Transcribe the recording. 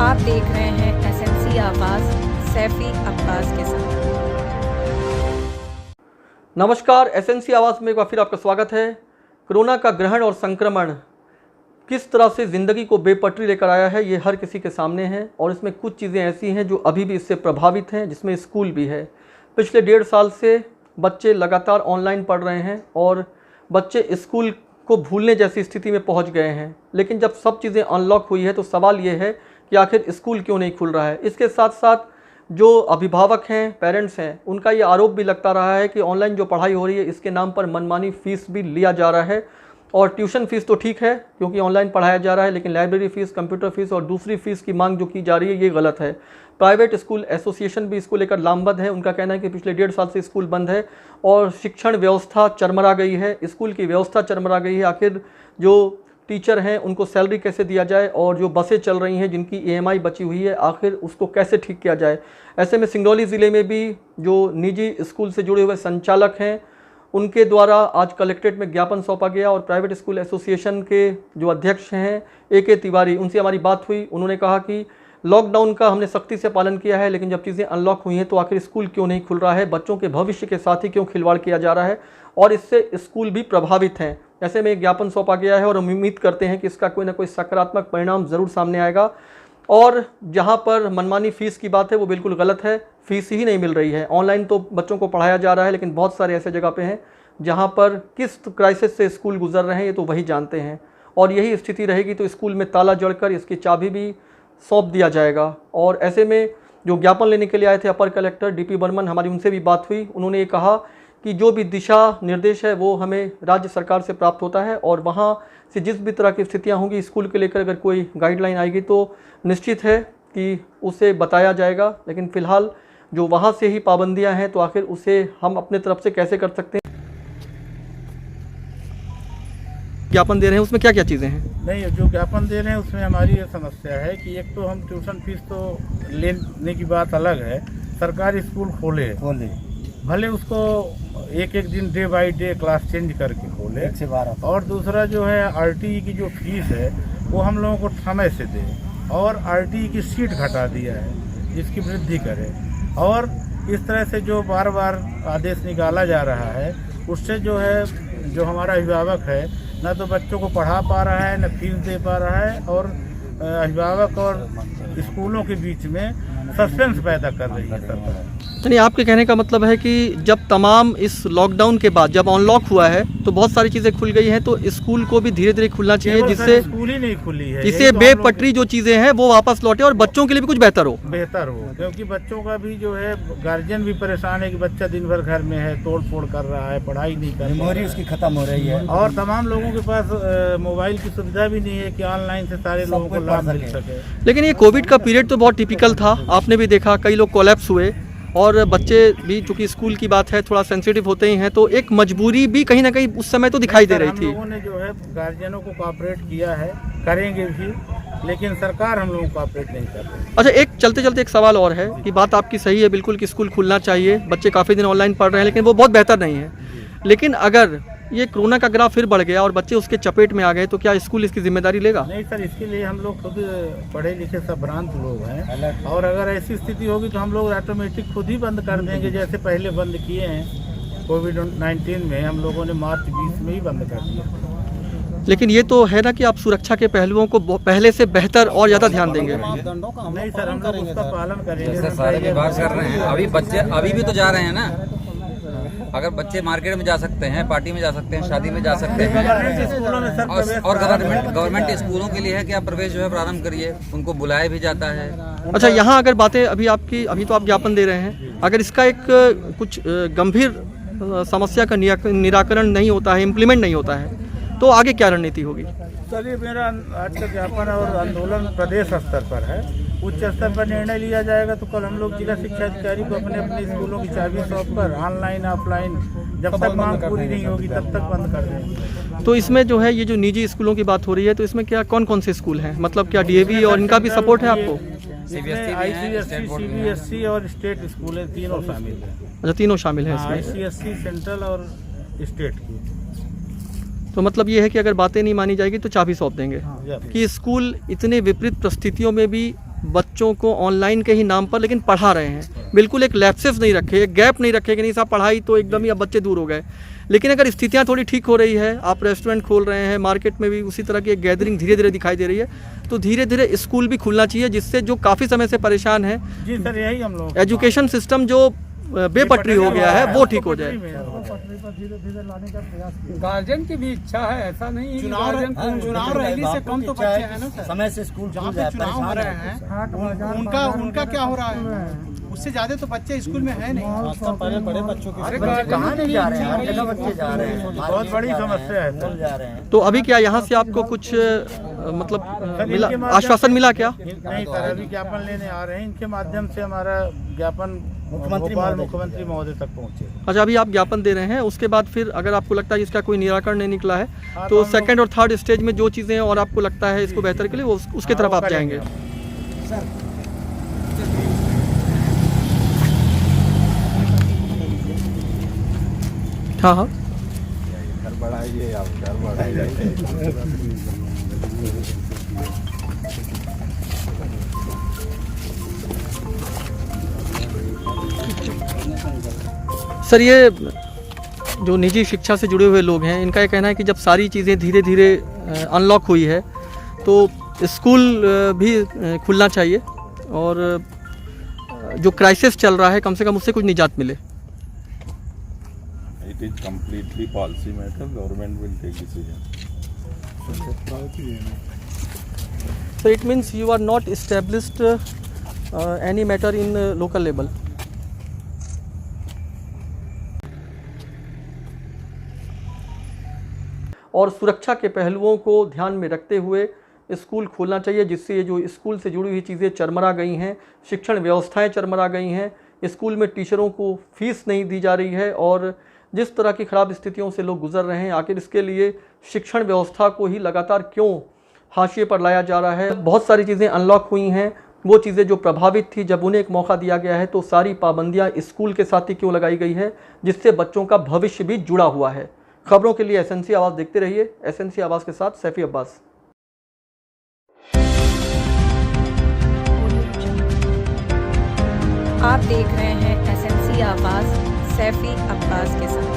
आप देख रहे हैं एसएमसी आवाज़ सैफी अब्बास के साथ। नमस्कार, एसएमसी आवाज़ में एक बार फिर आपका स्वागत है। कोरोना का ग्रहण और संक्रमण किस तरह से ज़िंदगी को बेपटरी लेकर आया है, ये हर किसी के सामने है। और इसमें कुछ चीज़ें ऐसी हैं जो अभी भी इससे प्रभावित हैं, जिसमें स्कूल भी है। पिछले 1.5 साल से बच्चे लगातार ऑनलाइन पढ़ रहे हैं और बच्चे स्कूल को भूलने जैसी स्थिति में पहुंच गए हैं। लेकिन जब सब चीज़ें अनलॉक हुई है तो सवाल ये है कि आखिर स्कूल क्यों नहीं खुल रहा है। इसके साथ साथ जो अभिभावक हैं, पेरेंट्स हैं, उनका ये आरोप भी लगता रहा है कि ऑनलाइन जो पढ़ाई हो रही है इसके नाम पर मनमानी फ़ीस भी लिया जा रहा है। और ट्यूशन फ़ीस तो ठीक है क्योंकि ऑनलाइन पढ़ाया जा रहा है, लेकिन लाइब्रेरी फ़ीस, कंप्यूटर फ़ीस और दूसरी फ़ीस की मांग जो की जा रही है ये गलत है। प्राइवेट स्कूल एसोसिएशन भी इसको लेकर लामबंद है। उनका कहना है कि पिछले 1.5 साल से स्कूल बंद है और शिक्षण व्यवस्था चरमरा गई है, स्कूल की व्यवस्था चरमरा गई है। आखिर जो टीचर हैं उनको सैलरी कैसे दिया जाए और जो बसें चल रही हैं जिनकी EMI बची हुई है आखिर उसको कैसे ठीक किया जाए। ऐसे में सिंगरौली ज़िले में भी जो निजी स्कूल से जुड़े हुए संचालक हैं उनके द्वारा आज कलेक्ट्रेट में ज्ञापन सौंपा गया और प्राइवेट स्कूल एसोसिएशन के जो अध्यक्ष हैं AK तिवारी, उनसे हमारी बात हुई। उन्होंने कहा कि लॉकडाउन का हमने सख्ती से पालन किया है, लेकिन जब चीज़ें अनलॉक हुई हैं तो आखिर स्कूल क्यों नहीं खुल रहा है, बच्चों के भविष्य के साथ ही क्यों खिलवाड़ किया जा रहा है और इससे स्कूल भी प्रभावित हैं। ऐसे में एक ज्ञापन सौंपा गया है और हम उम्मीद करते हैं कि इसका कोई ना कोई सकारात्मक परिणाम ज़रूर सामने आएगा। और जहां पर मनमानी फ़ीस की बात है वो बिल्कुल गलत है, फ़ीस ही नहीं मिल रही है। ऑनलाइन तो बच्चों को पढ़ाया जा रहा है, लेकिन बहुत सारे ऐसे जगह पे हैं जहां पर किस क्राइसिस से स्कूल गुजर रहे हैं ये तो वही जानते हैं। और यही स्थिति रहेगी तो स्कूल में ताला जड़कर इसकी चाबी भी सौंप दिया जाएगा। और ऐसे में जो ज्ञापन लेने के लिए आए थे अपर कलेक्टर DP बर्मन, हमारी उनसे भी बात हुई। उन्होंने ये कहा कि जो भी दिशा निर्देश है वो हमें राज्य सरकार से प्राप्त होता है और वहाँ से जिस भी तरह की स्थितियाँ होंगी स्कूल के लेकर अगर कोई गाइडलाइन आएगी तो निश्चित है कि उसे बताया जाएगा। लेकिन फ़िलहाल जो वहाँ से ही पाबंदियाँ हैं तो आखिर उसे हम अपने तरफ से कैसे कर सकते हैं। ज्ञापन दे रहे हैं उसमें क्या क्या चीज़ें हैं? नहीं, जो ज्ञापन दे रहे हैं उसमें हमारी ये समस्या है कि एक तो हम ट्यूशन फीस तो लेने की बात अलग है, सरकारी स्कूल खोले भले उसको एक दिन day by day class change करके खोले, और दूसरा जो है RTE की जो फीस है वो हम लोगों को समय से दे और RTE की सीट घटा दिया है जिसकी वृद्धि करे। और इस तरह से जो बार बार आदेश निकाला जा रहा है उससे जो है जो हमारा अभिभावक है ना तो बच्चों को पढ़ा पा रहा है, न फीस दे पा रहा है, और अभिभावक और स्कूलों के बीच में सस्पेंस पैदा कर रही है सरकार। यानी आपके कहने का मतलब है कि जब तमाम इस लॉकडाउन के बाद जब अनलॉक हुआ है तो बहुत सारी चीज़ें खुल गई हैं तो स्कूल को भी धीरे धीरे खुलना चाहिए, जिससे स्कूल ही नहीं खुली है, जिससे बेपटरी जो चीज़ें हैं वो वापस लौटे और बच्चों के लिए भी कुछ बेहतर हो। क्योंकि बच्चों का भी जो है गार्जियन भी परेशान है कि बच्चा दिन भर घर में है, तोड़ फोड़ कर रहा है, पढ़ाई नहीं कर रहा है, मेमोरी उसकी खत्म हो रही है, और तमाम लोगों के पास मोबाइल की सुविधा भी नहीं है कि ऑनलाइन से सारे लोगों को लाभ मिल सके। लेकिन ये कोविड का पीरियड तो बहुत टिपिकल था, आपने भी देखा कई लोग कोलैप्स हुए और बच्चे भी, चूंकि स्कूल की बात है थोड़ा सेंसिटिव होते ही हैं, तो एक मजबूरी भी कहीं ना कहीं उस समय तो दिखाई दे रही थी। हम लोगों ने जो है गार्जियनों को कोऑपरेट किया है, करेंगे भी, लेकिन सरकार हम लोगों को कोऑपरेट नहीं कर रही। अच्छा, एक चलते चलते एक सवाल और है कि बात आपकी सही है बिल्कुल कि स्कूल खुलना चाहिए, बच्चे काफ़ी दिन ऑनलाइन पढ़ रहे हैं लेकिन वो बहुत बेहतर नहीं है। लेकिन अगर ये कोरोना का ग्राफ फिर बढ़ गया और बच्चे उसके चपेट में आ गए तो क्या स्कूल इसकी जिम्मेदारी लेगा? नहीं सर, इसके लिए हम लोग खुद पढ़े लिखे संभ्रांत लोग हैं, और अगर ऐसी स्थिति होगी तो हम लोग ऑटोमेटिक खुद ही बंद कर देंगे, जैसे पहले बंद किए हैं कोविड-19 में। हम लोगों ने मार्च 20 में ही बंद कर दिया। लेकिन ये तो है ना कि आप सुरक्षा के पहलुओं को पहले से बेहतर और ज़्यादा ध्यान देंगे। नहीं सर, हम लोग उसका पालन करेंगे। सारे विभाग कर रहे हैं, अभी बच्चे अभी भी तो जा रहे हैं ना। अगर बच्चे मार्केट में जा सकते हैं, पार्टी में जा सकते हैं, शादी में जा सकते हैं, और गवर्नमेंट स्कूलों के लिए है कि आप प्रवेश जो है प्रारंभ करिए, उनको बुलाया भी जाता है। अच्छा, यहाँ अगर बातें अभी तो आप ज्ञापन दे रहे हैं, अगर इसका एक कुछ गंभीर समस्या का निराकरण नहीं होता है, इम्प्लीमेंट नहीं होता है, तो आगे क्या रणनीति होगी? सर, ये मेरा आज का ज्ञापन और आंदोलन प्रदेश स्तर पर है। उच्च स्तर पर निर्णय लिया जाएगा तो कल हम लोग जिला शिक्षा अधिकारी को अपने अपने स्कूलों की चाबी सौंप कर ऑनलाइन ऑफलाइन जब तक मांग पूरी नहीं होगी तब तक बंद कर देंगे। तो इसमें जो है ये जो निजी स्कूलों की बात हो रही है तो इसमें क्या कौन कौन से स्कूल हैं, मतलब क्या DAV और इनका भी सपोर्ट है आपको? ICSE, CBSE और स्टेट स्कूल है, तीनों शामिल है। अच्छा, तीनों शामिल हैं इसमें। ICSE सेंट्रल और स्टेट की। तो मतलब ये है कि अगर बातें नहीं मानी जाएगी तो चाबी सौंप देंगे। Yes. कि स्कूल इतने विपरीत परिस्थितियों में भी बच्चों को ऑनलाइन के ही नाम पर लेकिन पढ़ा रहे हैं, बिल्कुल एक लैप्सेस नहीं रखे, एक गैप नहीं रखे कि नहीं साहब पढ़ाई तो एकदम ही अब बच्चे दूर हो गए। लेकिन अगर स्थितियां थोड़ी ठीक हो रही है, आप रेस्टोरेंट खोल रहे हैं, मार्केट में भी उसी तरह की एक गैदरिंग धीरे धीरे दिखाई दे रही है, तो धीरे धीरे स्कूल भी खुलना चाहिए, जिससे जो काफ़ी समय से परेशान है जी सर, यही हम लोग एजुकेशन सिस्टम जो बेपटरी हो गया है वो ठीक हो जाए। गार्जियन की भी इच्छा है, ऐसा नहीं है कि चुनाव रैली से कम तो बच्चे हैं ना सर। समय से स्कूल जहाँ पे चुनाव हो रहे हैं उनका क्या हो रहा है, उससे ज्यादा तो बच्चे स्कूल में है नहीं। पहले बड़े बच्चों के अरे कहाँ नहीं जा रहे हैं, हर जगह बच्चे जा रहे हैं, बहुत बड़ी समस्या है सर। जा रहे हैं। तो अभी क्या यहाँ से आपको कुछ मतलब मिला, इनके माध्यम आश्वासन मिला क्या? नहीं सर, अभी ज्ञापन लेने आ रहे हैं, इनके माध्यम से हमारा ज्ञापन मुख्यमंत्री मुख्यमंत्री महोदय तक पहुँचे। अच्छा, अभी आप ज्ञापन दे रहे हैं, उसके बाद फिर अगर आपको लगता है इसका कोई निराकरण नहीं निकला है हाँ, तो तो हम सेकंड और थर्ड स्टेज में जो चीज़ें हैं और आपको लगता है इसको बेहतर के लिए वो उसके तरफ आप जाएंगे। हाँ हाँ, सर ये जो निजी शिक्षा से जुड़े हुए लोग हैं, इनका ये कहना है कि जब सारी चीज़ें धीरे धीरे अनलॉक हुई है तो स्कूल भी खुलना चाहिए और जो क्राइसिस चल रहा है कम से कम उससे कुछ निजात मिले। It is completely policy matter. Government will take decision. So it means you are not established any matter in local level. और सुरक्षा के पहलुओं को ध्यान में रखते हुए स्कूल खोलना चाहिए, जिससे ये जो स्कूल से जुड़ी हुई चीज़ें चरमरा गई हैं, शिक्षण व्यवस्थाएं चरमरा गई हैं, स्कूल में टीचरों को फीस नहीं दी जा रही है और जिस तरह की ख़राब स्थितियों से लोग गुजर रहे हैं, आखिर इसके लिए शिक्षण व्यवस्था को ही लगातार क्यों हाशिए पर लाया जा रहा है। बहुत सारी चीज़ें अनलॉक हुई हैं, वो चीज़ें जो प्रभावित थी, जब उन्हें एक मौका दिया गया है तो सारी पाबंदियां स्कूल के साथ ही क्यों लगाई गई है, जिससे बच्चों का भविष्य भी जुड़ा हुआ है। खबरों के लिए एसएनसी आवाज़ देखते रहिए। एसएनसी आवाज़ के साथ सैफी अब्बास। आप देख रहे हैं एसएनसी आवाज़ सैफी अब्बास के साथ।